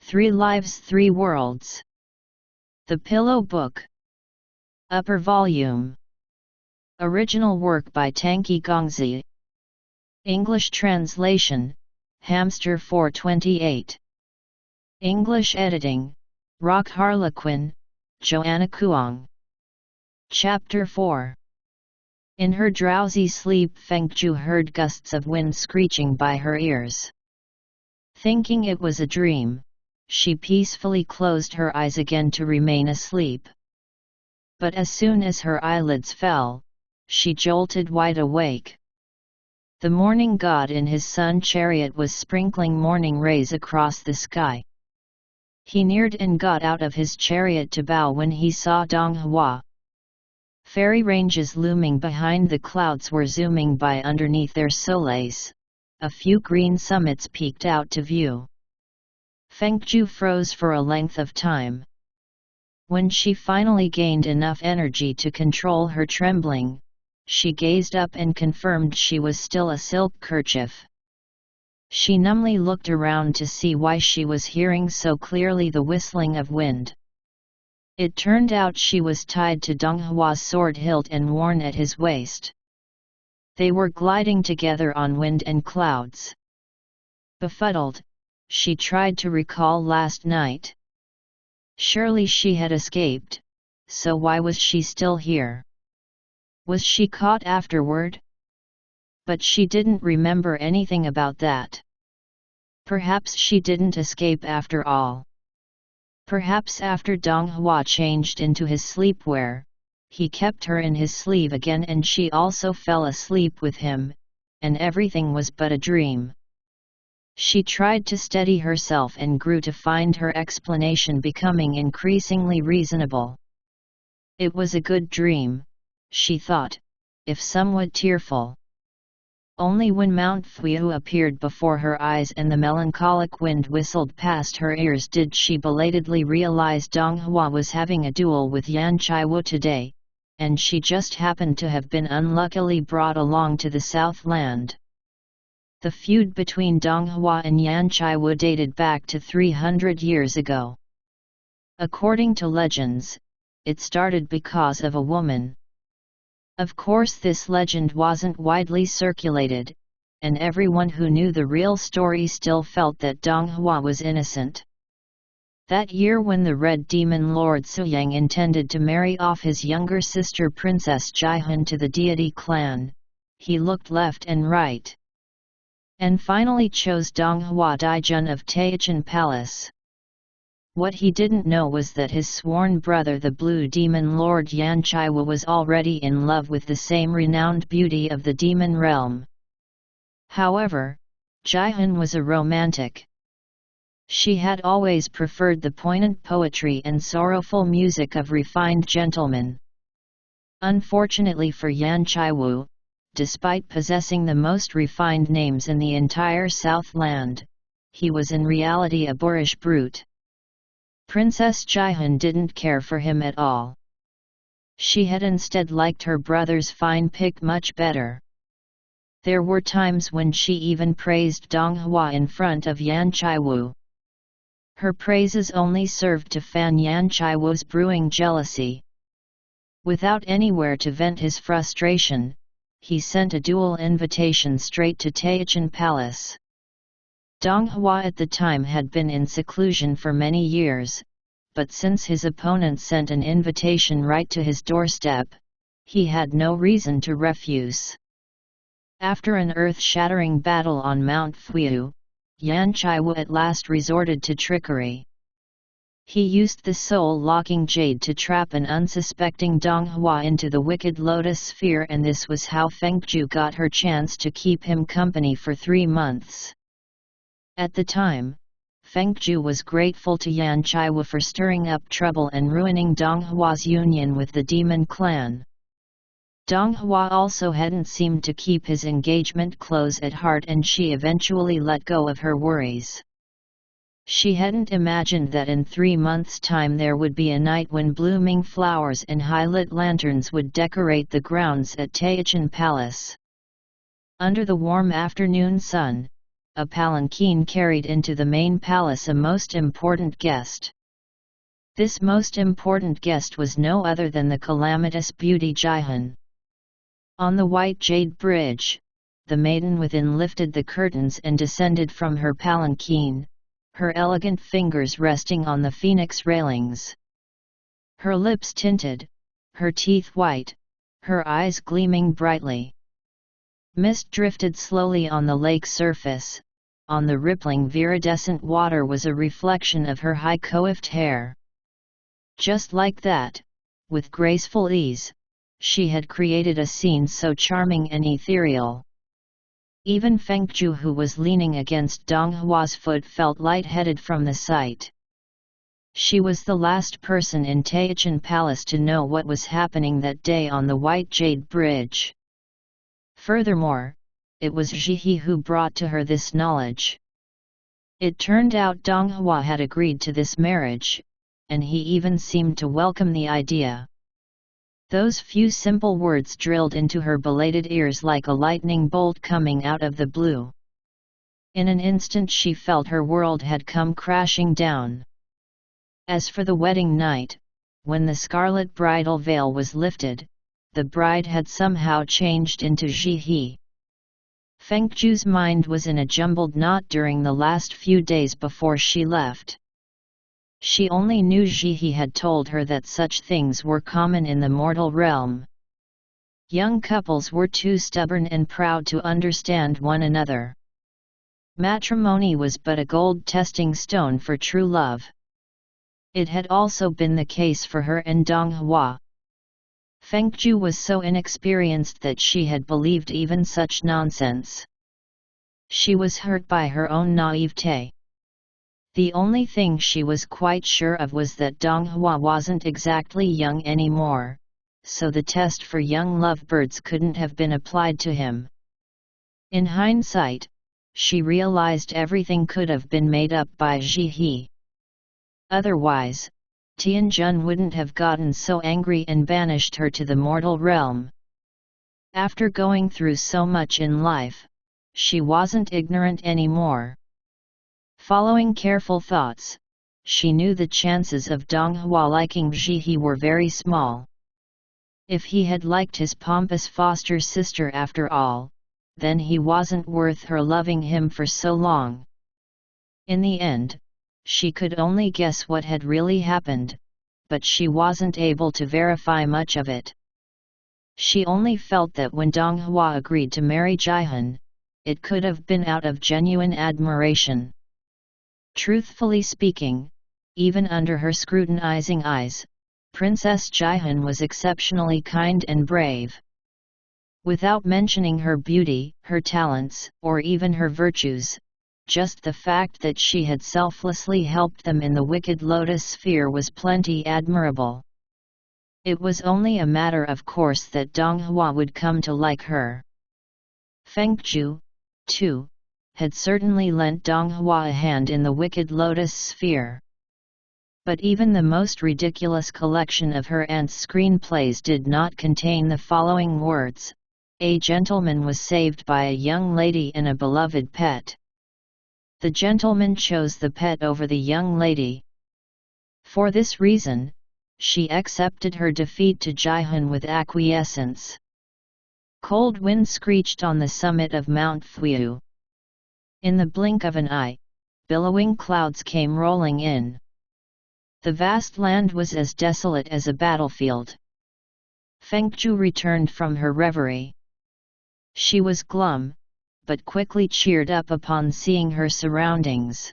Three Lives, Three Worlds. The Pillow Book. Upper Volume. Original work by Tanki Gongzi. English translation, Hamster 428. English editing, Rock Harlequin, Joanna Kuang. Chapter 4. In her drowsy sleep, Fengju heard gusts of wind screeching by her ears. Thinking it was a dream, she peacefully closed her eyes again to remain asleep. But as soon as her eyelids fell, she jolted wide awake. The morning god in his sun chariot was sprinkling morning rays across the sky. He neared and got out of his chariot to bow when he saw Donghua. Fairy ranges looming behind the clouds were zooming by underneath their soleils. A few green summits peeked out to view. Fengju froze for a length of time. When she finally gained enough energy to control her trembling, she gazed up and confirmed she was still a silk kerchief. She numbly looked around to see why she was hearing so clearly the whistling of wind. It turned out she was tied to Donghua's sword hilt and worn at his waist. They were gliding together on wind and clouds. Befuddled, she tried to recall last night. Surely she had escaped, so why was she still here? Was she caught afterward? But she didn't remember anything about that. Perhaps she didn't escape after all. Perhaps after Donghua changed into his sleepwear, he kept her in his sleeve again and she also fell asleep with him, and everything was but a dream. She tried to steady herself and grew to find her explanation becoming increasingly reasonable. It was a good dream, she thought, if somewhat tearful. Only when Mount Fuyu appeared before her eyes and the melancholic wind whistled past her ears did she belatedly realize Donghua was having a duel with Yan Chaiwu today, and she just happened to have been unluckily brought along to the Southland. The feud between Donghua and Yan Chaiwu dated back to 300 years ago. According to legends, it started because of a woman. Of course this legend wasn't widely circulated, and everyone who knew the real story still felt that Donghua was innocent. That year when the Red Demon Lord Suyang intended to marry off his younger sister Princess Jihan to the deity clan, he looked left and right. And finally chose Donghua Daijun of Taichan Palace. What he didn't know was that his sworn brother the Blue Demon Lord Yan Chaiwu was already in love with the same renowned beauty of the demon realm. However, Jihan was a romantic. She had always preferred the poignant poetry and sorrowful music of refined gentlemen. Unfortunately for Yan Chaiwu, despite possessing the most refined names in the entire Southland, he was in reality a boorish brute. Princess Jihan didn't care for him at all. She had instead liked her brother's fine pick much better. There were times when she even praised Donghua in front of Yan Chaiwu. Her praises only served to fan Yan Chaiwu's brewing jealousy. Without anywhere to vent his frustration, he sent a duel invitation straight to Taichan Palace. Donghua at the time had been in seclusion for many years, but since his opponent sent an invitation right to his doorstep, he had no reason to refuse. After an earth-shattering battle on Mount Fuyu, Yan Chaiwu at last resorted to trickery. He used the soul-locking jade to trap an unsuspecting Donghua into the wicked lotus sphere, and this was how Fengju got her chance to keep him company for 3 months. At the time, Fengju was grateful to Yan Chaiwu for stirring up trouble and ruining Donghua's union with the demon clan. Donghua also hadn't seemed to keep his engagement close at heart, and she eventually let go of her worries. She hadn't imagined that in 3 months' time there would be a night when blooming flowers and high-lit lanterns would decorate the grounds at Taichan Palace. Under the warm afternoon sun, a palanquin carried into the main palace a most important guest. This most important guest was no other than the calamitous beauty Jihan. On the white jade bridge, the maiden within lifted the curtains and descended from her palanquin, her elegant fingers resting on the phoenix railings. Her lips tinted, her teeth white, her eyes gleaming brightly. Mist drifted slowly on the lake surface. On the rippling viridescent water was a reflection of her high coiffed hair. Just like that, with graceful ease, she had created a scene so charming and ethereal. Even Fengju, who was leaning against Dong Hua's foot, felt light-headed from the sight. She was the last person in Taichan Palace to know what was happening that day on the White Jade Bridge. Furthermore, it was Zhihe who brought to her this knowledge. It turned out Dong Hua had agreed to this marriage, and he even seemed to welcome the idea. Those few simple words drilled into her belated ears like a lightning bolt coming out of the blue. In an instant she felt her world had come crashing down. As for the wedding night, when the scarlet bridal veil was lifted, the bride had somehow changed into Zhihe. Fengju's mind was in a jumbled knot during the last few days before she left. She only knew Zhihe had told her that such things were common in the mortal realm. Young couples were too stubborn and proud to understand one another. Matrimony was but a gold testing stone for true love. It had also been the case for her and Dong Hua. Fengju was so inexperienced that she had believed even such nonsense. She was hurt by her own naivete. The only thing she was quite sure of was that Dong Hua wasn't exactly young anymore, so the test for young lovebirds couldn't have been applied to him. In hindsight, she realized everything could have been made up by Zhihe. Otherwise, Tianjun wouldn't have gotten so angry and banished her to the mortal realm. After going through so much in life, she wasn't ignorant anymore. Following careful thoughts, she knew the chances of Dong Hua liking Zhihe were very small. If he had liked his pompous foster sister after all, then he wasn't worth her loving him for so long. In the end, she could only guess what had really happened, but she wasn't able to verify much of it. She only felt that when Dong Hua agreed to marry Jihan, it could have been out of genuine admiration. Truthfully speaking, even under her scrutinizing eyes, Princess Jihan was exceptionally kind and brave. Without mentioning her beauty, her talents, or even her virtues, just the fact that she had selflessly helped them in the wicked lotus sphere was plenty admirable. It was only a matter of course that Dong Hua would come to like her. Fengju, too, had certainly lent Dong Hua a hand in the wicked lotus sphere. But even the most ridiculous collection of her aunt's screenplays did not contain the following words: "A gentleman was saved by a young lady and a beloved pet. The gentleman chose the pet over the young lady. For this reason, she accepted her defeat to Jihan with acquiescence." Cold wind screeched on the summit of Mount Fuyu. In the blink of an eye, billowing clouds came rolling in. The vast land was as desolate as a battlefield. Fengju returned from her reverie. She was glum, but quickly cheered up upon seeing her surroundings.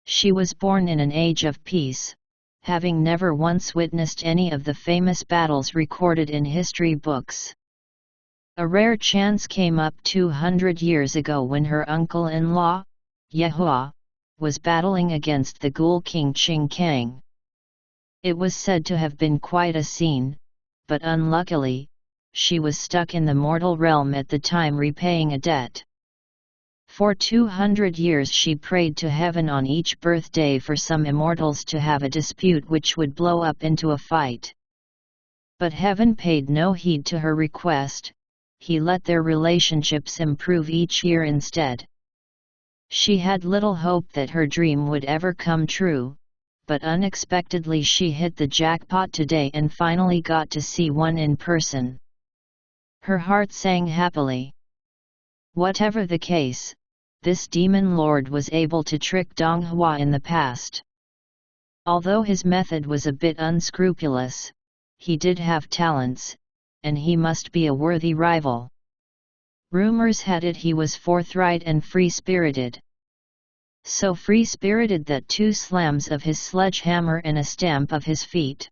She was born in an age of peace, having never once witnessed any of the famous battles recorded in history books. A rare chance came up 200 years ago when her uncle-in-law, Yehua, was battling against the ghoul king Qing Kang. It was said to have been quite a scene, but unluckily, she was stuck in the mortal realm at the time repaying a debt. For 200 years she prayed to heaven on each birthday for some immortals to have a dispute which would blow up into a fight. But heaven paid no heed to her request. He let their relationships improve each year instead. She had little hope that her dream would ever come true, but unexpectedly she hit the jackpot today and finally got to see one in person. Her heart sang happily. Whatever the case, this demon lord was able to trick Dong Hua in the past. Although his method was a bit unscrupulous, he did have talents, and he must be a worthy rival. Rumors had it he was forthright and free-spirited. So free-spirited that 2 slams of his sledgehammer and a stamp of his feet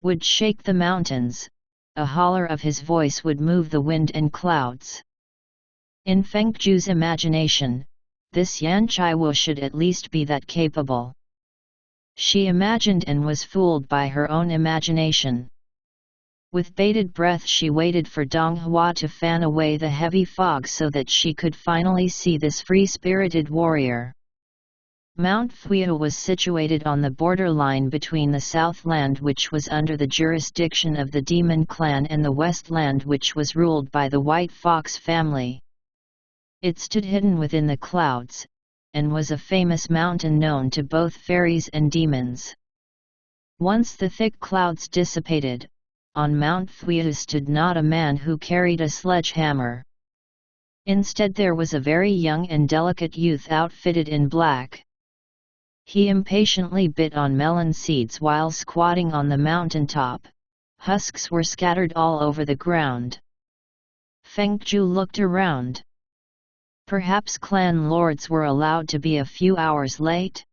would shake the mountains, a holler of his voice would move the wind and clouds. In Feng Zhu's imagination, this Yan Chaiwu should at least be that capable. She imagined and was fooled by her own imagination. With bated breath she waited for Dong Hua to fan away the heavy fog so that she could finally see this free-spirited warrior. Mount Fuyu was situated on the borderline between the Southland, which was under the jurisdiction of the Demon Clan, and the Westland, which was ruled by the White Fox family. It stood hidden within the clouds, and was a famous mountain known to both fairies and demons. Once the thick clouds dissipated, on Mount Fuyu stood not a man who carried a sledgehammer. Instead there was a very young and delicate youth outfitted in black. He impatiently bit on melon seeds while squatting on the mountain top. Husks were scattered all over the ground. Feng Zhu looked around. Perhaps clan lords were allowed to be a few hours late?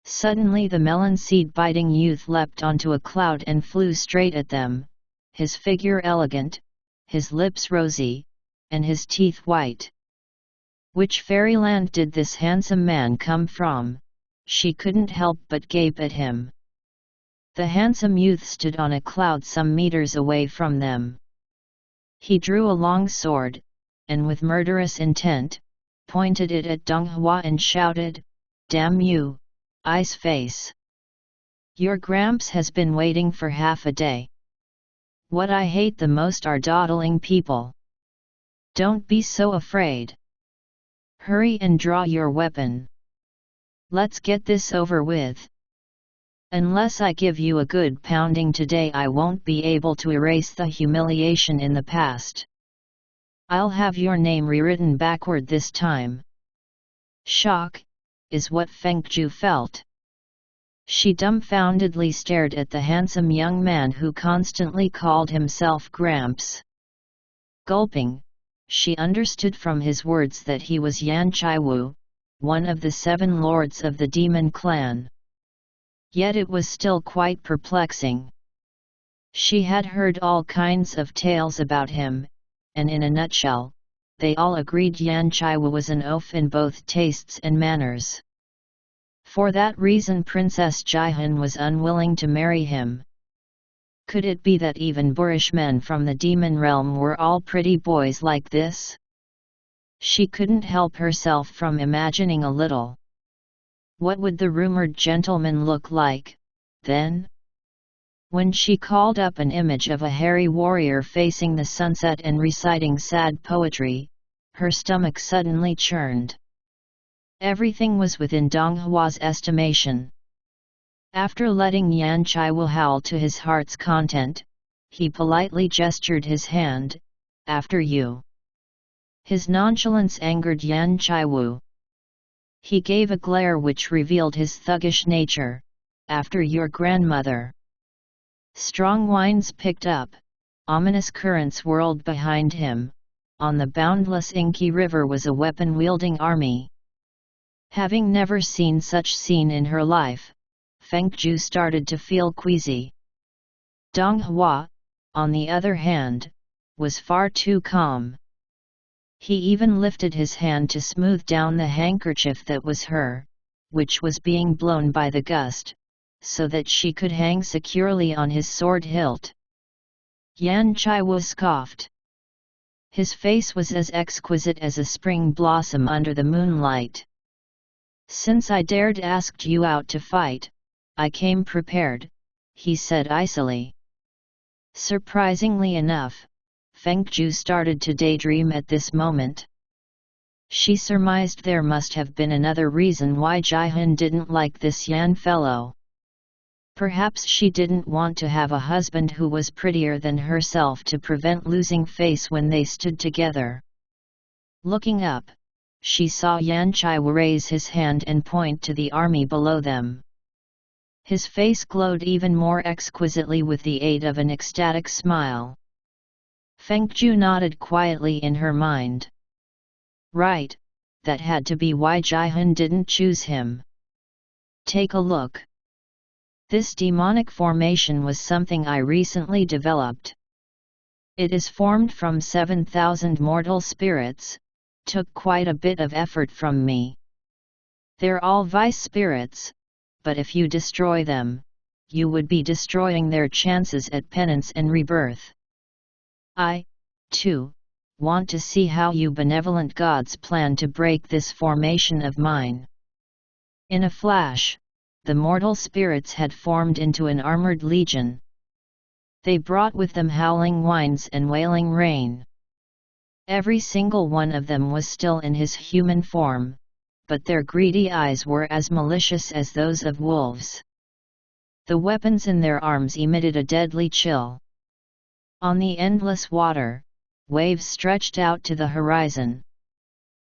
Suddenly the melon seed-biting youth leapt onto a cloud and flew straight at them, his figure elegant, his lips rosy, and his teeth white. Which fairyland did this handsome man come from? She couldn't help but gape at him. The handsome youth stood on a cloud some meters away from them. He drew a long sword, and with murderous intent, pointed it at Dong Hua and shouted, "Damn you, Ice Face! Your Gramps has been waiting for half a day. What I hate the most are dawdling people. Don't be so afraid. Hurry and draw your weapon. Let's get this over with. Unless I give you a good pounding today, I won't be able to erase the humiliation in the past. I'll have your name rewritten backward this time." Shock is what Feng Zhu felt. She dumbfoundedly stared at the handsome young man who constantly called himself Gramps. Gulping, she understood from his words that he was Yan Chaiwu, one of the 7 lords of the Demon Clan. Yet it was still quite perplexing. She had heard all kinds of tales about him, and in a nutshell, they all agreed Yan Chaiwu was an oaf in both tastes and manners. For that reason Princess Jihan was unwilling to marry him. Could it be that even boorish men from the demon realm were all pretty boys like this? She couldn't help herself from imagining a little. What would the rumored gentleman look like, then? When she called up an image of a hairy warrior facing the sunset and reciting sad poetry, her stomach suddenly churned. Everything was within Dong Hua's estimation. After letting Yan Chaiwu howl to his heart's content, he politely gestured his hand, "After you." His nonchalance angered Yan Chaiwu. He gave a glare which revealed his thuggish nature. "After your grandmother." Strong winds picked up, ominous currents whirled behind him. On the boundless inky river was a weapon-wielding army. Having never seen such scene in her life, Feng Zhu started to feel queasy. Dong Hua, on the other hand, was far too calm. He even lifted his hand to smooth down the handkerchief that was her, which was being blown by the gust, so that she could hang securely on his sword hilt. Yan Chaiwu scoffed. His face was as exquisite as a spring blossom under the moonlight. "Since I dared ask you out to fight, I came prepared," he said icily. Surprisingly enough, Feng Zhu started to daydream at this moment. She surmised there must have been another reason why Jihun didn't like this Yan fellow. Perhaps she didn't want to have a husband who was prettier than herself to prevent losing face when they stood together. Looking up, she saw Yan Chaiwu raise his hand and point to the army below them. His face glowed even more exquisitely with the aid of an ecstatic smile. Fengju nodded quietly in her mind. Right, that had to be why Jihun didn't choose him. Take a look. This demonic formation was something I recently developed. It is formed from 7,000 mortal spirits, took quite a bit of effort from me. They're all vice spirits, but if you destroy them, you would be destroying their chances at penance and rebirth. I, too, want to see how you benevolent gods plan to break this formation of mine. In a flash, the mortal spirits had formed into an armored legion. They brought with them howling winds and wailing rain. Every single one of them was still in his human form, but their greedy eyes were as malicious as those of wolves. The weapons in their arms emitted a deadly chill. On the endless water, waves stretched out to the horizon.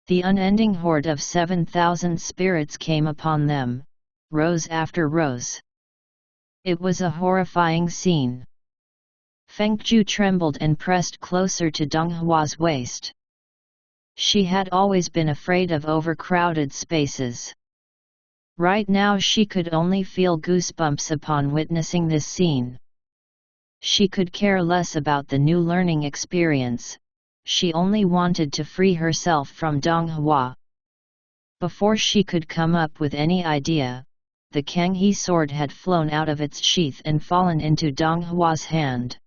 The unending horde of 7,000 spirits came upon them, rows after rows. It was a horrifying scene. Fengju trembled and pressed closer to Donghua's waist. She had always been afraid of overcrowded spaces. Right now she could only feel goosebumps upon witnessing this scene. She could care less about the new learning experience, she only wanted to free herself from Donghua. Before she could come up with any idea, the Kanghe sword had flown out of its sheath and fallen into Donghua's hand.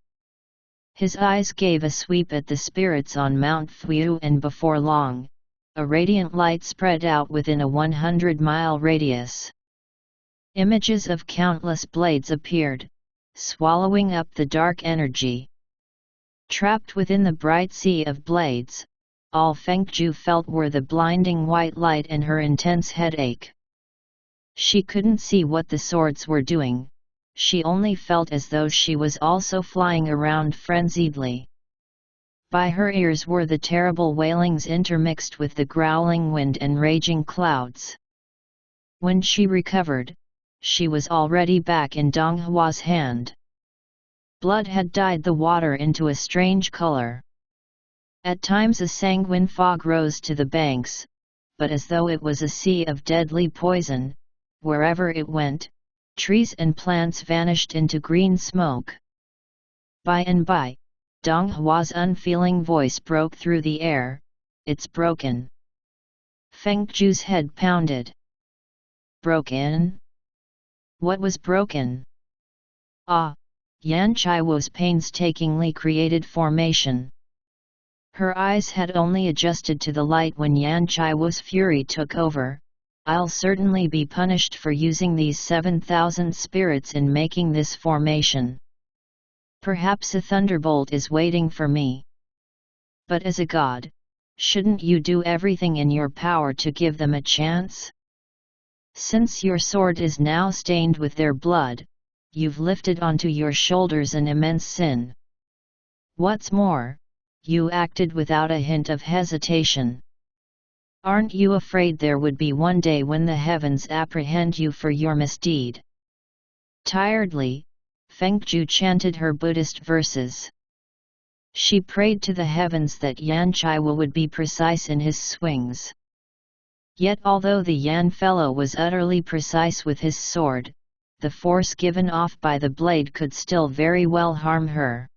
His eyes gave a sweep at the spirits on Mount Fuyu, and before long, a radiant light spread out within a 100-mile radius. Images of countless blades appeared, swallowing up the dark energy. Trapped within the bright sea of blades, all Fengju felt were the blinding white light and her intense headache. She couldn't see what the swords were doing, she only felt as though she was also flying around frenziedly. By her ears were the terrible wailings intermixed with the growling wind and raging clouds. When she recovered, she was already back in Donghua's hand. Blood had dyed the water into a strange color. At times a sanguine fog rose to the banks, but as though it was a sea of deadly poison, wherever it went, trees and plants vanished into green smoke. By and by, Donghua's unfeeling voice broke through the air, "It's broken." Fengju's head pounded. Broken? What was broken? Ah, Yan Chaiwu's painstakingly created formation. Her eyes had only adjusted to the light when Yan Chaiwu's fury took over. I'll certainly be punished for using these 7,000 spirits in making this formation. Perhaps a thunderbolt is waiting for me. But as a god, shouldn't you do everything in your power to give them a chance? Since your sword is now stained with their blood, you've lifted onto your shoulders an immense sin. What's more, you acted without a hint of hesitation. Aren't you afraid there would be one day when the heavens apprehend you for your misdeed? Tiredly, Fengju chanted her Buddhist verses. She prayed to the heavens that Yan Chaiwu would be precise in his swings. Yet although the Yan fellow was utterly precise with his sword, the force given off by the blade could still very well harm her.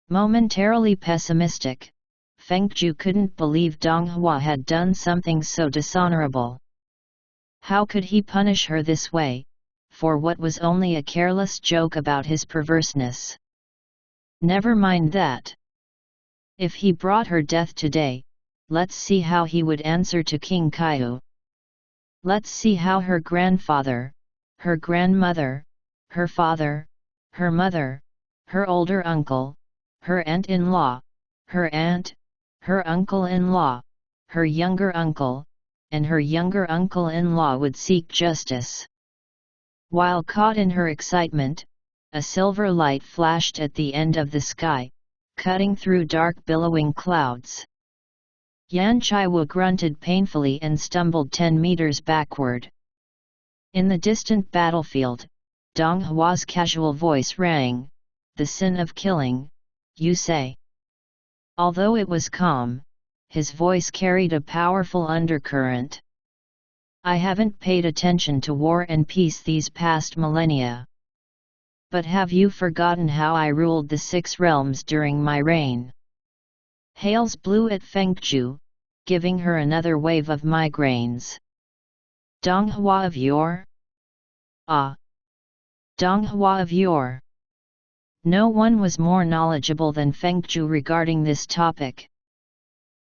Momentarily pessimistic, Fengju couldn't believe Donghua had done something so dishonorable. How could he punish her this way, for what was only a careless joke about his perverseness? Never mind that. If he brought her death today, let's see how he would answer to King Kaiyu. Let's see how her grandfather, her grandmother, her father, her mother, her older uncle, her aunt-in-law, her aunt, her uncle-in-law, her younger uncle, and her younger uncle-in-law would seek justice. While caught in her excitement, a silver light flashed at the end of the sky, cutting through dark billowing clouds. Yan Chaiwu grunted painfully and stumbled 10 meters backward. In the distant battlefield, Dong Hua's casual voice rang, "The sin of killing, you say?" Although it was calm, his voice carried a powerful undercurrent. "I haven't paid attention to war and peace these past millennia. But have you forgotten how I ruled the 6 realms during my reign?" Hails blew at Fengzhu, giving her another wave of migraines. "Dong Hua of yore?" "Ah! Dong Hua of yore." No one was more knowledgeable than Fengzhu regarding this topic.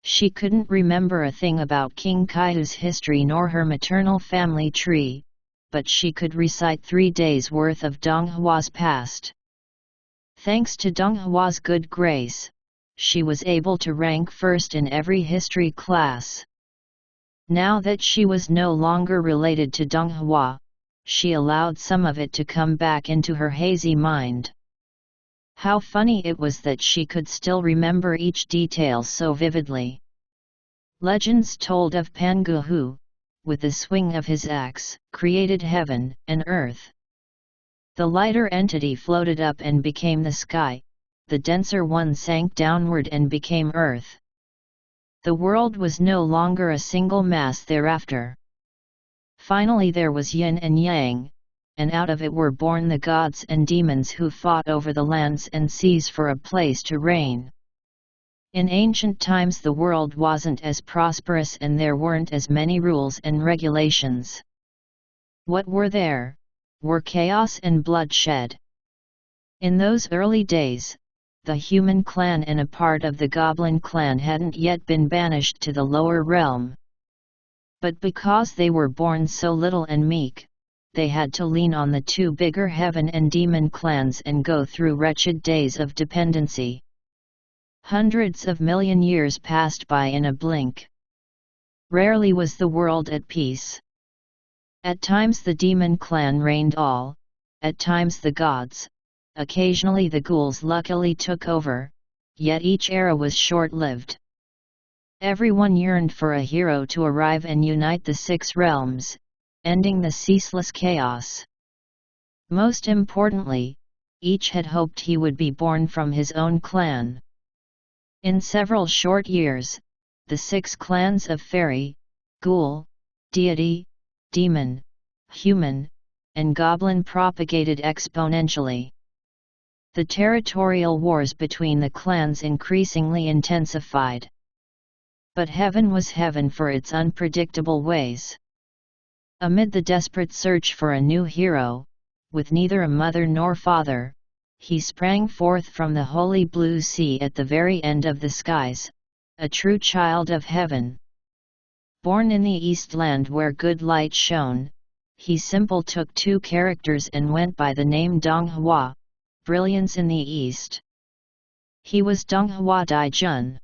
She couldn't remember a thing about King Kaihu's history nor her maternal family tree, but she could recite 3 days' worth of Dong Hua's past. Thanks to Dong Hua's good grace, she was able to rank first in every history class. Now that she was no longer related to Dong Hua, she allowed some of it to come back into her hazy mind. How funny it was that she could still remember each detail so vividly. Legends told of Pangu who, with the swing of his axe, created heaven and earth. The lighter entity floated up and became the sky, the denser one sank downward and became earth. The world was no longer a single mass thereafter. Finally there was yin and yang, and out of it were born the gods and demons who fought over the lands and seas for a place to reign. In ancient times the world wasn't as prosperous and there weren't as many rules and regulations. What were there? Were chaos and bloodshed. In those early days, the human clan and a part of the goblin clan hadn't yet been banished to the lower realm. But because they were born so little and meek, they had to lean on the 2 bigger heaven and demon clans and go through wretched days of dependency. Hundreds of million years passed by in a blink. Rarely was the world at peace. At times the demon clan reigned all, at times the gods, occasionally the ghouls luckily took over, yet each era was short-lived. Everyone yearned for a hero to arrive and unite the 6 realms, ending the ceaseless chaos. Most importantly, each had hoped he would be born from his own clan. In several short years, the 6 clans of fairy, ghoul, deity, demon, human, and goblin propagated exponentially. The territorial wars between the clans increasingly intensified. But heaven was heaven for its unpredictable ways. Amid the desperate search for a new hero, with neither a mother nor father, he sprang forth from the holy blue sea at the very end of the skies, a true child of heaven. Born in the East Land where good light shone, he simply took 2 characters and went by the name Dong Hua, brilliance in the East. He was Dong Hua Dai Jun.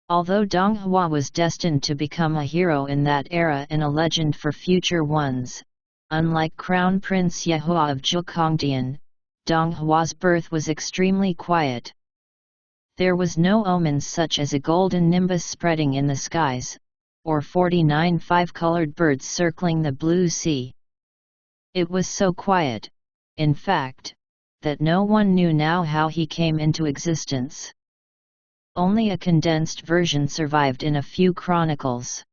Although Dong Hua was destined to become a hero in that era and a legend for future ones, unlike Crown Prince Yehua of Zhukongdian, Dong Hua's birth was extremely quiet. There was no omens such as a golden nimbus spreading in the skies, or 49 5-colored birds circling the blue sea. It was so quiet, in fact, that no one knew now how he came into existence. Only a condensed version survived in a few chronicles.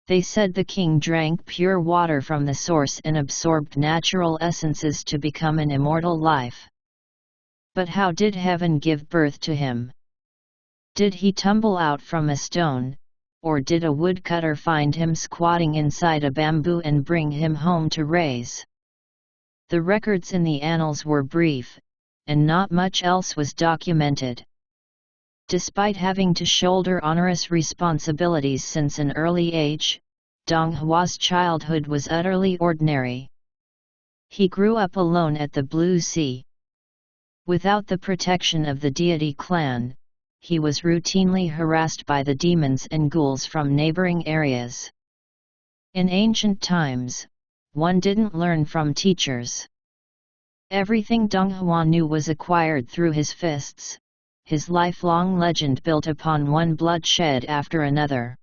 They said the king drank pure water from the source and absorbed natural essences to become an immortal life. But how did heaven give birth to him? Did he tumble out from a stone, or did a woodcutter find him squatting inside a bamboo and bring him home to raise? The records in the annals were brief, and not much else was documented. Despite having to shoulder onerous responsibilities since an early age, Dong Hua's childhood was utterly ordinary. He grew up alone at the Blue Sea. Without the protection of the deity clan, he was routinely harassed by the demons and ghouls from neighboring areas. In ancient times, one didn't learn from teachers. Everything Dong Hua knew was acquired through his fists, his lifelong legend built upon one bloodshed after another.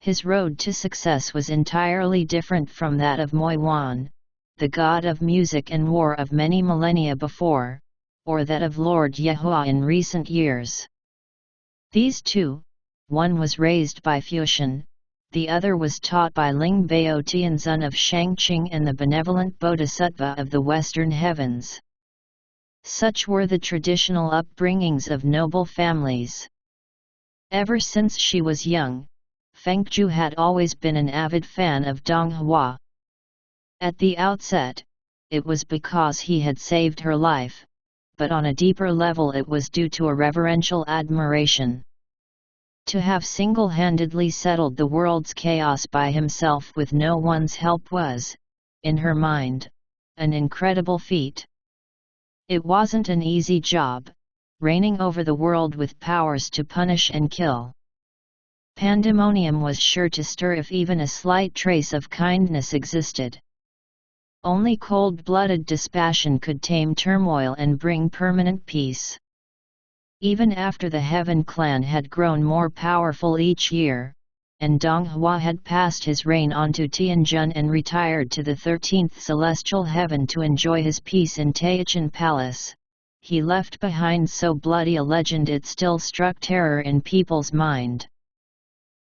His road to success was entirely different from that of Moi Wan, the god of music and war of many millennia before, or that of Lord Yehua in recent years. These two, one was raised by Fuxian, the other was taught by Ling Bao Tianzun of Shangqing and the benevolent Bodhisattva of the Western Heavens. Such were the traditional upbringings of noble families. Ever since she was young, Fengju had always been an avid fan of Dong Hua. At the outset, it was because he had saved her life, but on a deeper level it was due to a reverential admiration. To have single-handedly settled the world's chaos by himself with no one's help was, in her mind, an incredible feat. It wasn't an easy job, reigning over the world with powers to punish and kill. Pandemonium was sure to stir if even a slight trace of kindness existed. Only cold-blooded dispassion could tame turmoil and bring permanent peace. Even after the Heaven clan had grown more powerful each year, and Dong Hua had passed his reign on to Tianjun and retired to the 13th celestial heaven to enjoy his peace in Taichan Palace, he left behind so bloody a legend it still struck terror in people's mind.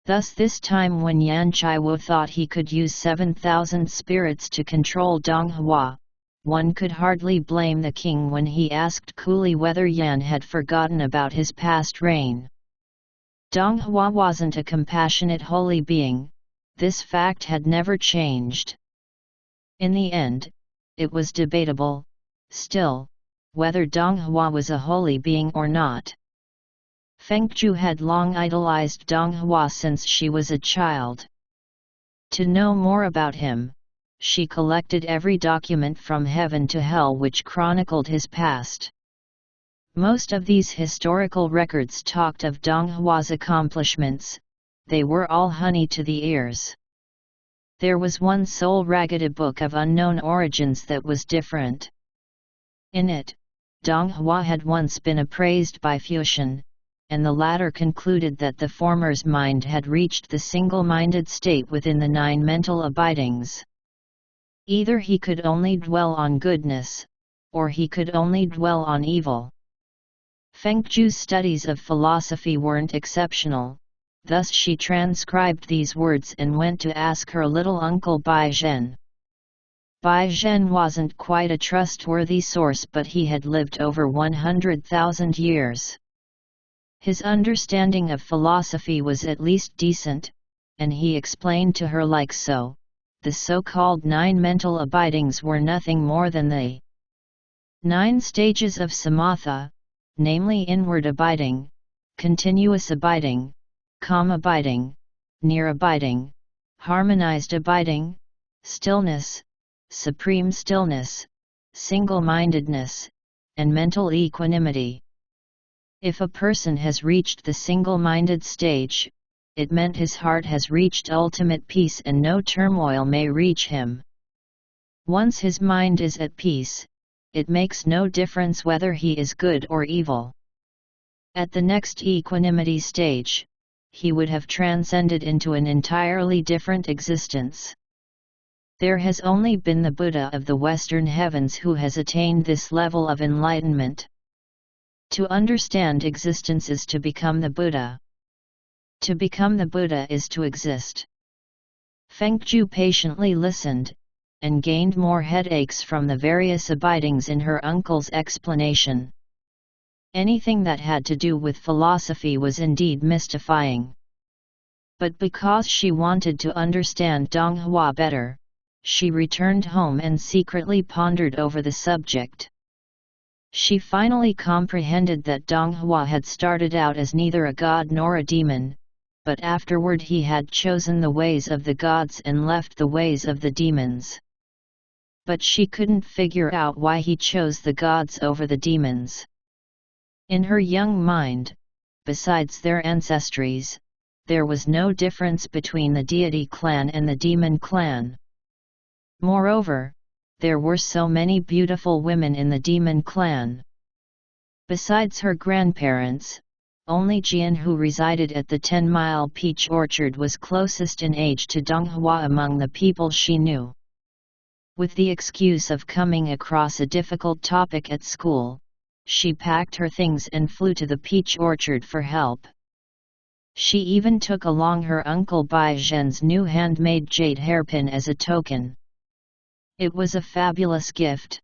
Thus this time when Yan Chaiwu thought he could use 7,000 spirits to control Dong Hua, one could hardly blame the king when he asked coolly whether Yan had forgotten about his past reign. Dong Hua wasn't a compassionate holy being, this fact had never changed. In the end, it was debatable, still, whether Dong Hua was a holy being or not. Fengju had long idolized Dong Hua since she was a child. To know more about him, she collected every document from heaven to hell which chronicled his past. Most of these historical records talked of Dong Hua's accomplishments, they were all honey to the ears. There was one sole ragged book of unknown origins that was different. In it, Dong Hua had once been appraised by Fuxian, and the latter concluded that the former's mind had reached the single-minded state within the 9 mental abidings. Either he could only dwell on goodness, or he could only dwell on evil. Fengju's studies of philosophy weren't exceptional, thus she transcribed these words and went to ask her little uncle Bai Zhen. Bai Zhen wasn't quite a trustworthy source, but he had lived over 100,000 years. His understanding of philosophy was at least decent, and he explained to her like so, the so-called 9 mental abidings were nothing more than the 9 stages of samatha, namely inward abiding, continuous abiding, calm abiding, near abiding, harmonized abiding, stillness, supreme stillness, single-mindedness, and mental equanimity. If a person has reached the single-minded stage, it meant his heart has reached ultimate peace and no turmoil may reach him. Once his mind is at peace, it makes no difference whether he is good or evil. At the next equanimity stage, he would have transcended into an entirely different existence. There has only been the Buddha of the Western Heavens who has attained this level of enlightenment. To understand existence is to become the Buddha. To become the Buddha is to exist. Fengju patiently listened, and gained more headaches from the various abidings in her uncle's explanation. Anything that had to do with philosophy was indeed mystifying. But because she wanted to understand Dong Hua better, she returned home and secretly pondered over the subject. She finally comprehended that Dong Hua had started out as neither a god nor a demon, but afterward he had chosen the ways of the gods and left the ways of the demons. But she couldn't figure out why he chose the gods over the demons. In her young mind, besides their ancestries, there was no difference between the deity clan and the demon clan. Moreover, there were so many beautiful women in the demon clan. Besides her grandparents, only Jian, who resided at the 10-mile peach orchard, was closest in age to Donghua among the people she knew. With the excuse of coming across a difficult topic at school, she packed her things and flew to the peach orchard for help. She even took along her uncle Bai Zhen's new handmade jade hairpin as a token. It was a fabulous gift.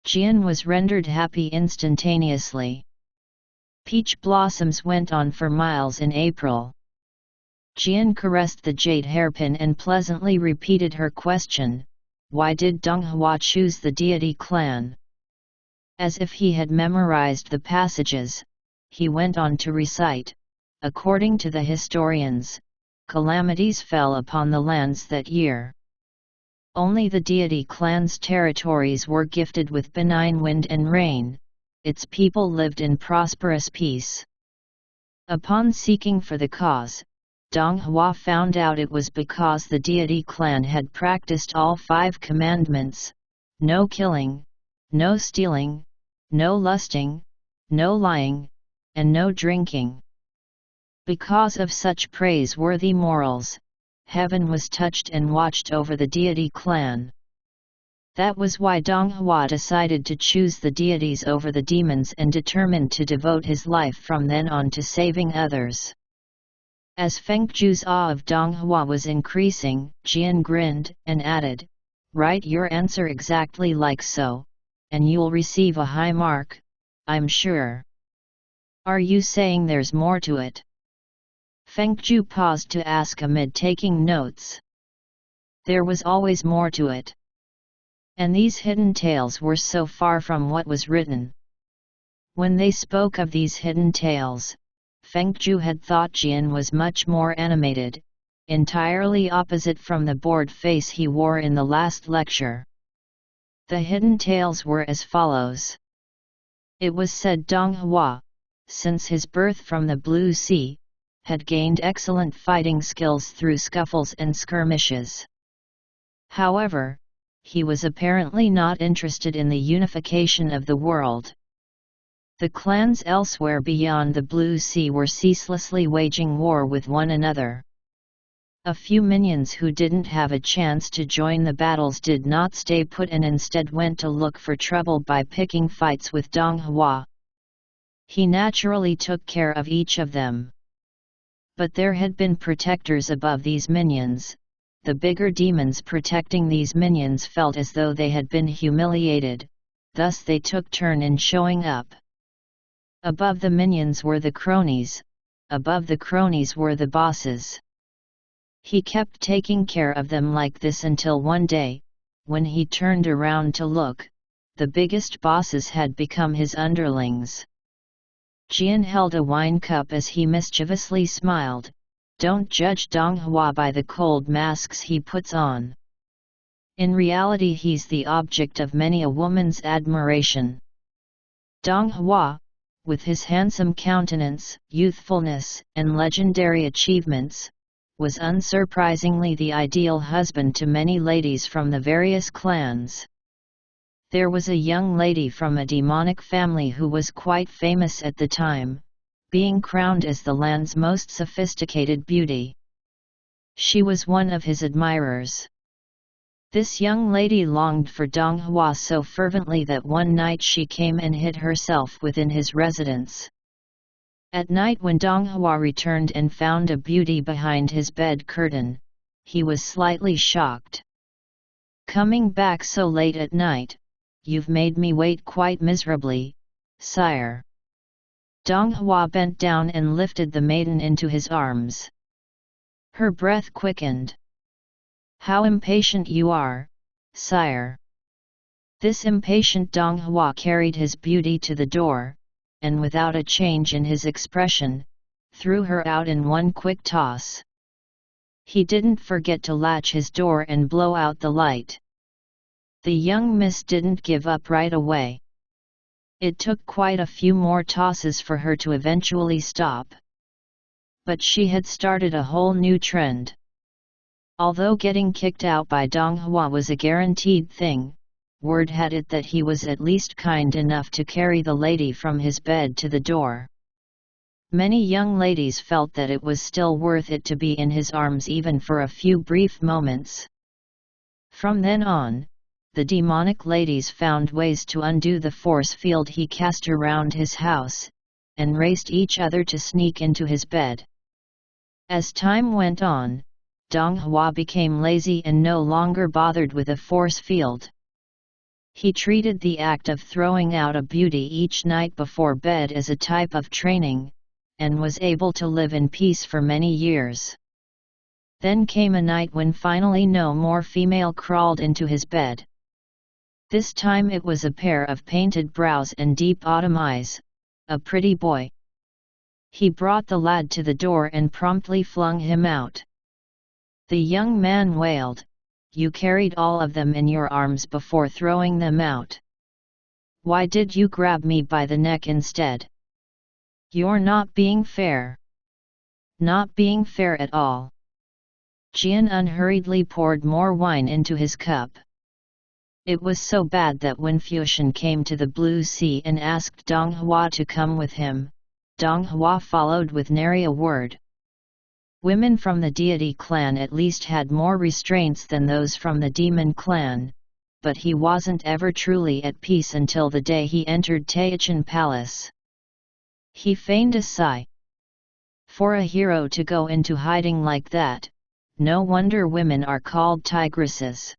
Jian was rendered happy instantaneously. Peach blossoms went on for miles in April. Jian caressed the jade hairpin and pleasantly repeated her question, why did Donghua choose the deity clan? As if he had memorized the passages, he went on to recite, according to the historians, calamities fell upon the lands that year. Only the deity clan's territories were gifted with benign wind and rain, its people lived in prosperous peace. Upon seeking for the cause, Donghua found out it was because the deity clan had practiced all 5 commandments: no killing, no stealing, no lusting, no lying, and no drinking. Because of such praiseworthy morals, heaven was touched and watched over the deity clan. That was why Donghua decided to choose the deities over the demons and determined to devote his life from then on to saving others. As Fengju's awe of Donghua was increasing, Jian grinned and added, "Write your answer exactly like so, and you'll receive a high mark, I'm sure." "Are you saying there's more to it?" Fengju paused to ask amid taking notes. There was always more to it. And these hidden tales were so far from what was written. When they spoke of these hidden tales, Fengju had thought Jian was much more animated, entirely opposite from the bored face he wore in the last lecture. The hidden tales were as follows. It was said Donghua, since his birth from the Blue Sea, had gained excellent fighting skills through scuffles and skirmishes. However, he was apparently not interested in the unification of the world. The clans elsewhere beyond the Blue Sea were ceaselessly waging war with one another. A few minions who didn't have a chance to join the battles did not stay put and instead went to look for trouble by picking fights with Donghua. He naturally took care of each of them. But there had been protectors above these minions. The bigger demons protecting these minions felt as though they had been humiliated, thus they took turn in showing up. Above the minions were the cronies, above the cronies were the bosses. He kept taking care of them like this until one day, when he turned around to look, the biggest bosses had become his underlings. Jian held a wine cup as he mischievously smiled. Don't judge Donghua by the cold masks he puts on. In reality he's the object of many a woman's admiration. Donghua, with his handsome countenance, youthfulness, and legendary achievements, was unsurprisingly the ideal husband to many ladies from the various clans. There was a young lady from a demonic family who was quite famous at the time, being crowned as the land's most sophisticated beauty. She was one of his admirers. This young lady longed for Donghua so fervently that one night she came and hid herself within his residence. At night when Donghua returned and found a beauty behind his bed curtain, he was slightly shocked. "Coming back so late at night, you've made me wait quite miserably, sire." Donghua bent down and lifted the maiden into his arms. Her breath quickened. "How impatient you are, sire." This impatient Donghua carried his beauty to the door, and without a change in his expression, threw her out in one quick toss. He didn't forget to latch his door and blow out the light. The young miss didn't give up right away. It took quite a few more tosses for her to eventually stop. But she had started a whole new trend. Although getting kicked out by Dong Hua was a guaranteed thing, word had it that he was at least kind enough to carry the lady from his bed to the door. Many young ladies felt that it was still worth it to be in his arms even for a few brief moments. From then on, the demonic ladies found ways to undo the force field he cast around his house, and raced each other to sneak into his bed. As time went on, Dong Hua became lazy and no longer bothered with a force field. He treated the act of throwing out a beauty each night before bed as a type of training, and was able to live in peace for many years. Then came a night when finally no more female crawled into his bed. This time it was a pair of painted brows and deep autumn eyes, a pretty boy. He brought the lad to the door and promptly flung him out. The young man wailed, "You carried all of them in your arms before throwing them out. Why did you grab me by the neck instead? You're not being fair." "Not being fair at all." Jian unhurriedly poured more wine into his cup. It was so bad that when Fuxian came to the Blue Sea and asked Dong Hua to come with him, Dong Hua followed with nary a word. Women from the deity clan at least had more restraints than those from the demon clan, but he wasn't ever truly at peace until the day he entered Taichan Palace. He feigned a sigh. For a hero to go into hiding like that, no wonder women are called tigresses.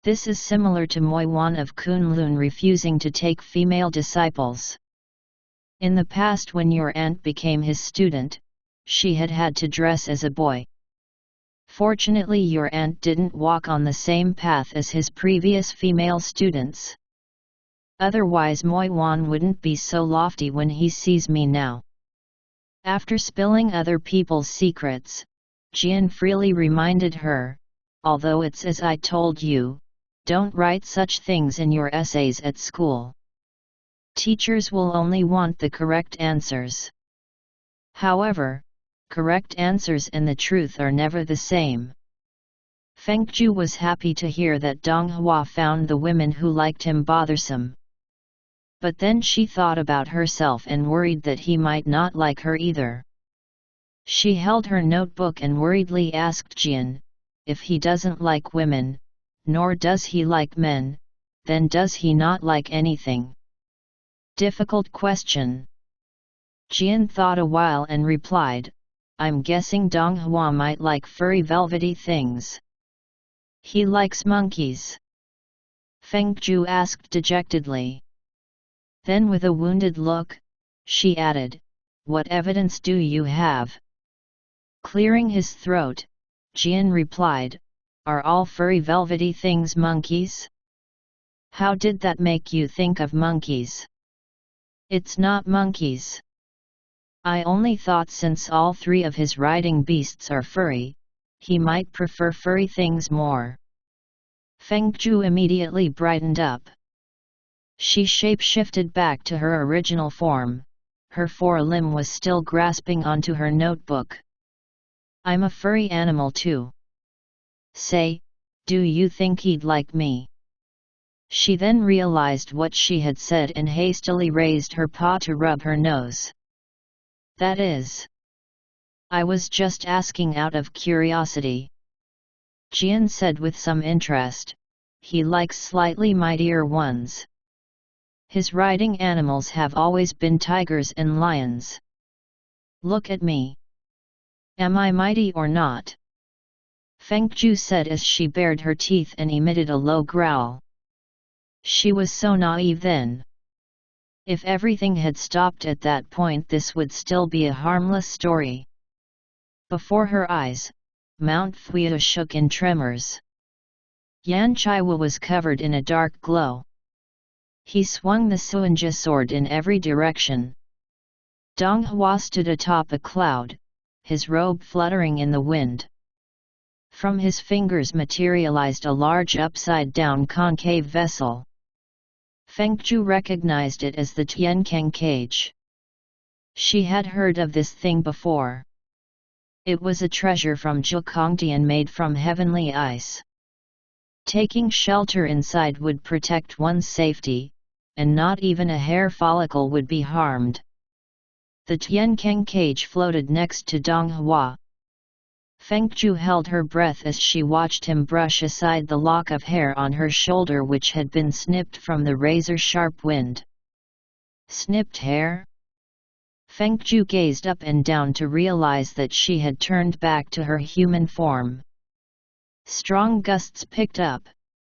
This is similar to Moiwan of Kunlun refusing to take female disciples. In the past, when your aunt became his student, she had had to dress as a boy. Fortunately, your aunt didn't walk on the same path as his previous female students. Otherwise Moiwan wouldn't be so lofty when he sees me now. After spilling other people's secrets, Jian freely reminded her, "Although it's as I told you, don't write such things in your essays at school. Teachers will only want the correct answers. However, correct answers and the truth are never the same." Fengju was happy to hear that Dong Hua found the women who liked him bothersome. But then she thought about herself and worried that he might not like her either. She held her notebook and worriedly asked Jian, "If he doesn't like women, nor does he like men, then does he not like anything?" Difficult question. Jian thought a while and replied, "I'm guessing Dong Hua might like furry velvety things." "He likes monkeys?" Fengju asked dejectedly. Then with a wounded look, she added, "What evidence do you have?" Clearing his throat, Jian replied, "Are all furry velvety things monkeys? How did that make you think of monkeys?" "It's not monkeys. I only thought since all three of his riding beasts are furry, he might prefer furry things more." Fengju immediately brightened up. She shape-shifted back to her original form. Her forelimb was still grasping onto her notebook. "I'm a furry animal too. Say, do you think he'd like me?" She then realized what she had said and hastily raised her paw to rub her nose. "That is. I was just asking out of curiosity." Jian said with some interest, "He likes slightly mightier ones. His riding animals have always been tigers and lions. Look at me. Am I mighty or not?" Fengju said as she bared her teeth and emitted a low growl. She was so naive then. If everything had stopped at that point, this would still be a harmless story. Before her eyes, Mount Fuya shook in tremors. Yan Chaiwa was covered in a dark glow. He swung the Suanja sword in every direction. Dong Hua stood atop a cloud, his robe fluttering in the wind. From his fingers materialized a large upside-down concave vessel. Fengju recognized it as the Tiankang cage. She had heard of this thing before. It was a treasure from Zhukongtian made from heavenly ice. Taking shelter inside would protect one's safety, and not even a hair follicle would be harmed. The Tiankang cage floated next to Dong Hua. Fengju held her breath as she watched him brush aside the lock of hair on her shoulder which had been snipped from the razor-sharp wind. Snipped hair? Fengju gazed up and down to realize that she had turned back to her human form. Strong gusts picked up,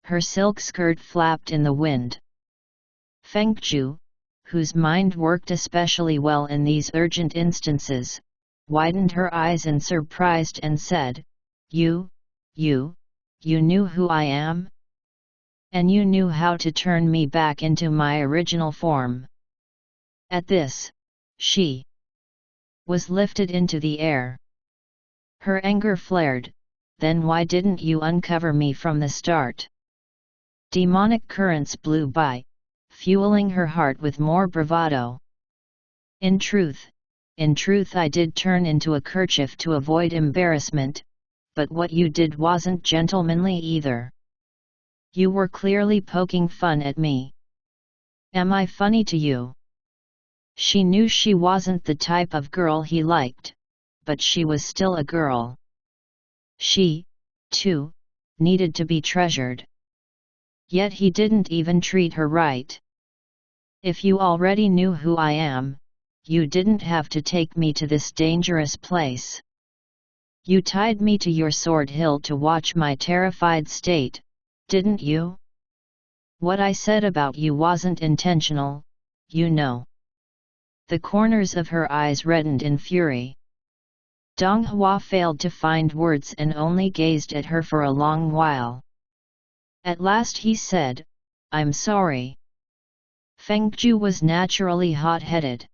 her silk skirt flapped in the wind. Fengju, whose mind worked especially well in these urgent instances, widened her eyes in surprise and said, You knew who I am? And you knew how to turn me back into my original form. At this, she was lifted into the air. Her anger flared. Then why didn't you uncover me from the start? Demonic currents blew by, fueling her heart with more bravado. In truth I did turn into a kerchief to avoid embarrassment, but what you did wasn't gentlemanly either. You were clearly poking fun at me. Am I funny to you? She knew she wasn't the type of girl he liked, but she was still a girl. She, too, needed to be treasured. Yet he didn't even treat her right. If you already knew who I am, you didn't have to take me to this dangerous place. You tied me to your sword hill to watch my terrified state, didn't you? What I said about you wasn't intentional, you know. The corners of her eyes reddened in fury. Dong Hua failed to find words and only gazed at her for a long while. At last he said, I'm sorry. Fengju was naturally hot-headed.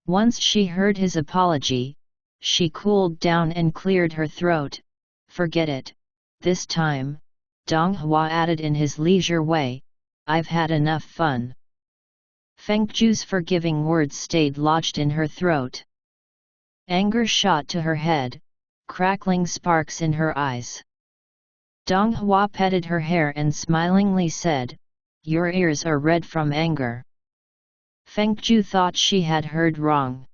Once she heard his apology, she cooled down and cleared her throat. Forget it, this time, Dong Hua added in his leisure way, I've had enough fun. Fengju's forgiving words stayed lodged in her throat. Anger shot to her head, crackling sparks in her eyes. Dong Hua petted her hair and smilingly said, Your ears are red from anger. Fengju thought she had heard wrong.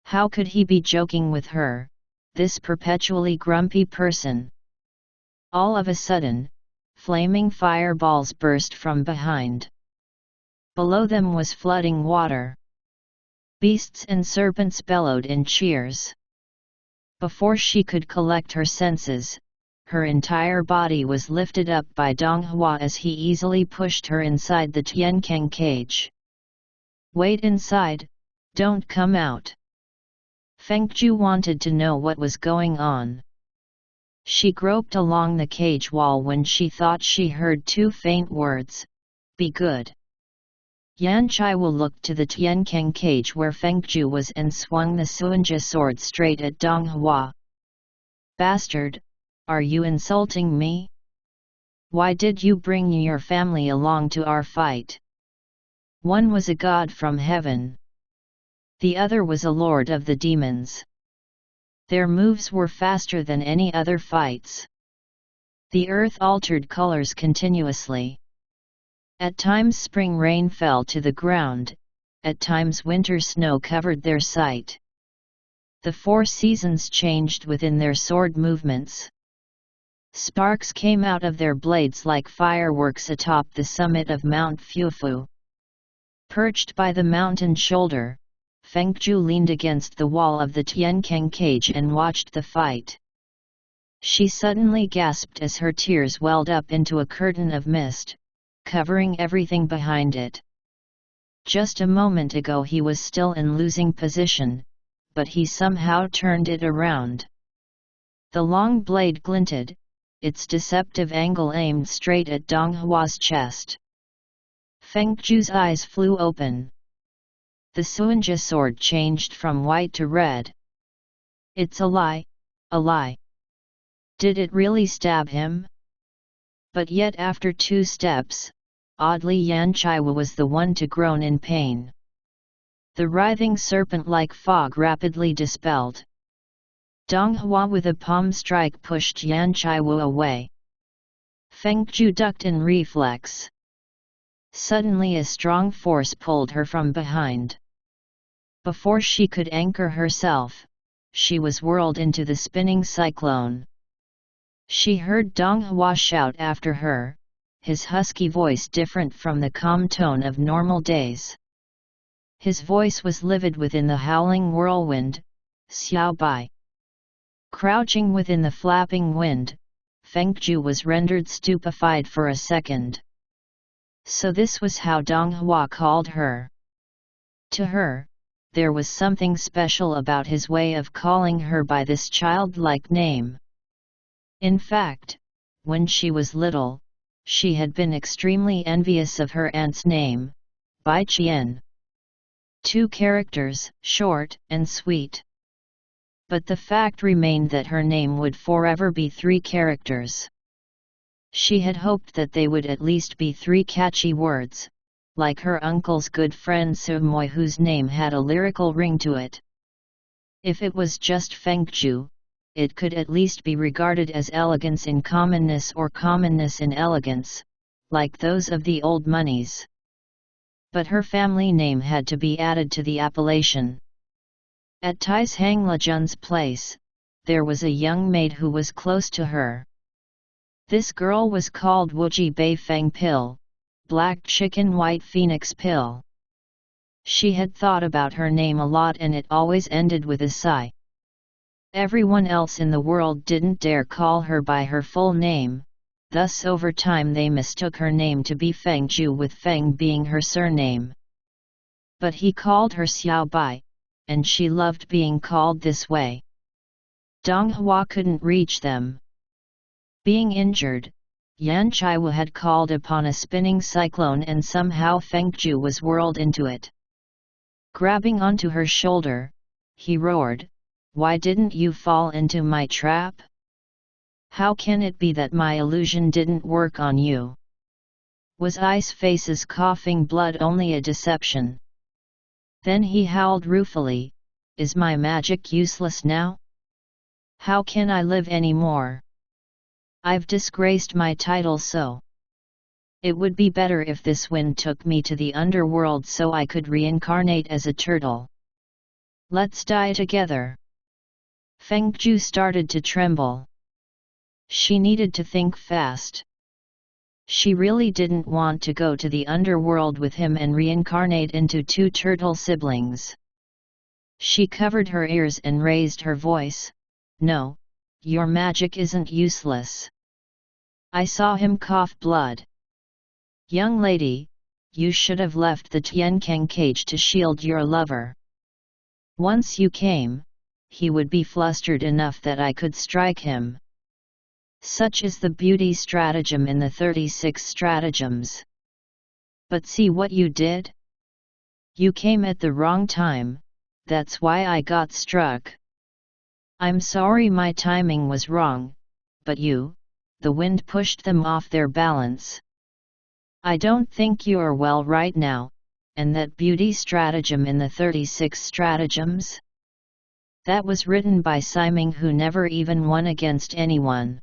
How could he be joking with her, this perpetually grumpy person? All of a sudden, flaming fireballs burst from behind. Below them was flooding water. Beasts and serpents bellowed in cheers. Before she could collect her senses, her entire body was lifted up by Dong Hua as he easily pushed her inside the Tiankang cage. Wait inside, don't come out. Fengju wanted to know what was going on. She groped along the cage wall when she thought she heard two faint words, Be good. Yan Chaiwu looked to the Tiankang cage where Fengju was and swung the Suanja sword straight at Dong Hua. Bastard, are you insulting me? Why did you bring your family along to our fight? One was a god from heaven. The other was a lord of the demons. Their moves were faster than any other fights. The earth altered colors continuously. At times spring rain fell to the ground, at times winter snow covered their sight. The four seasons changed within their sword movements. Sparks came out of their blades like fireworks atop the summit of Mount Fufu. Perched by the mountain shoulder, Fengju leaned against the wall of the Tiankang cage and watched the fight. She suddenly gasped as her tears welled up into a curtain of mist, covering everything behind it. Just a moment ago he was still in losing position, but he somehow turned it around. The long blade glinted, its deceptive angle aimed straight at Dong Hua's chest. Fengju's eyes flew open. The Suanja sword changed from white to red. It's a lie, a lie. Did it really stab him? But yet after 2 steps, oddly Yan Chaiwa was the one to groan in pain. The writhing serpent-like fog rapidly dispelled. Dong Hua with a palm strike pushed Yan Chaiwa away. Feng Zhu ducked in reflex. Suddenly a strong force pulled her from behind. Before she could anchor herself, she was whirled into the spinning cyclone. She heard Dong Hua shout after her, his husky voice different from the calm tone of normal days. His voice was livid within the howling whirlwind, Xiao Bai. Crouching within the flapping wind, Feng Zhu was rendered stupefied for a second. So this was how Dong Hua called her. To her, there was something special about his way of calling her by this childlike name. In fact, when she was little, she had been extremely envious of her aunt's name, Bai Qian. 2 characters, short and sweet. But the fact remained that her name would forever be 3 characters. She had hoped that they would at least be 3 catchy words, like her uncle's good friend Sumoy, whose name had a lyrical ring to it. If it was just Feng Zhu, it could at least be regarded as elegance in commonness or commonness in elegance, like those of the old moneys. But her family name had to be added to the appellation. At Tai's Hang Lejun's place, there was a young maid who was close to her. This girl was called Wuji Bei Feng Pill, Black Chicken White Phoenix Pill. She had thought about her name a lot and it always ended with a sigh. Everyone else in the world didn't dare call her by her full name, thus over time they mistook her name to be Feng Zhu, with Feng being her surname. But he called her Xiao Bai, and she loved being called this way. Dong Hua couldn't reach them. Being injured, Yan Chaiwa had called upon a spinning cyclone and somehow Feng Zhu was whirled into it. Grabbing onto her shoulder, he roared, "Why didn't you fall into my trap? How can it be that my illusion didn't work on you? Was Ice Face's coughing blood only a deception?" Then he howled ruefully, "Is my magic useless now? How can I live anymore? I've disgraced my title so. It would be better if this wind took me to the underworld so I could reincarnate as a turtle. Let's die together." Feng Zhu started to tremble. She needed to think fast. She really didn't want to go to the underworld with him and reincarnate into 2 turtle siblings. She covered her ears and raised her voice, "No, your magic isn't useless. I saw him cough blood. Young lady, you should have left the Tiankang cage to shield your lover. Once you came, he would be flustered enough that I could strike him. Such is the beauty stratagem in the 36 stratagems. But see what you did? You came at the wrong time, that's why I got struck. I'm sorry my timing was wrong, but the wind pushed them off their balance. I don't think you're well right now, and that beauty stratagem in the 36 stratagems? That was written by Siming, who never even won against anyone.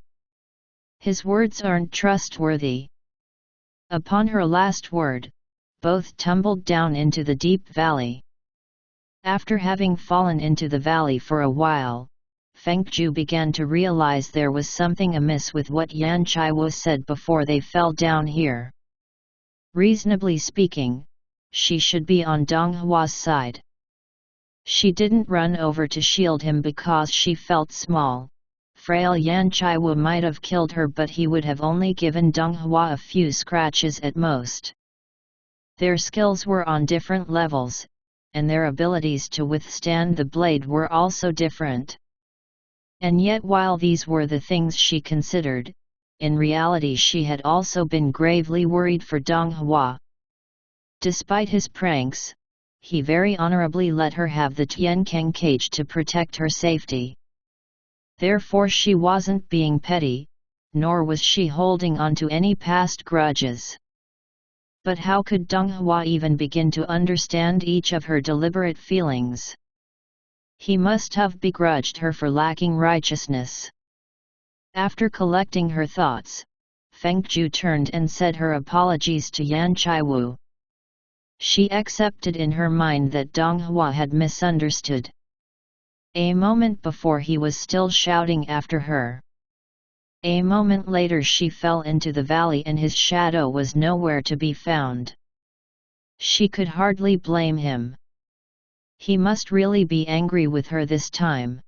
His words aren't trustworthy." Upon her last word, both tumbled down into the deep valley. After having fallen into the valley for a while, Feng Zhu began to realize there was something amiss with what Yan Chaiwa said before they fell down here. Reasonably speaking, she should be on Dong Hua's side. She didn't run over to shield him because she felt small. Frail Yan Chaiwa might have killed her, but he would have only given Dong Hua a few scratches at most. Their skills were on different levels, and their abilities to withstand the blade were also different. And yet while these were the things she considered, in reality she had also been gravely worried for Dong Hua. Despite his pranks, he very honorably let her have the Tiankang cage to protect her safety. Therefore she wasn't being petty, nor was she holding on to any past grudges. But how could Dong Hua even begin to understand each of her deliberate feelings? He must have begrudged her for lacking righteousness. After collecting her thoughts, Feng Ju turned and said her apologies to Yan Chaiwu. She accepted in her mind that Dong Hua had misunderstood. A moment before he was still shouting after her. A moment later she fell into the valley and his shadow was nowhere to be found. She could hardly blame him. He must really be angry with her this time.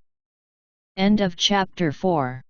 End of chapter 4.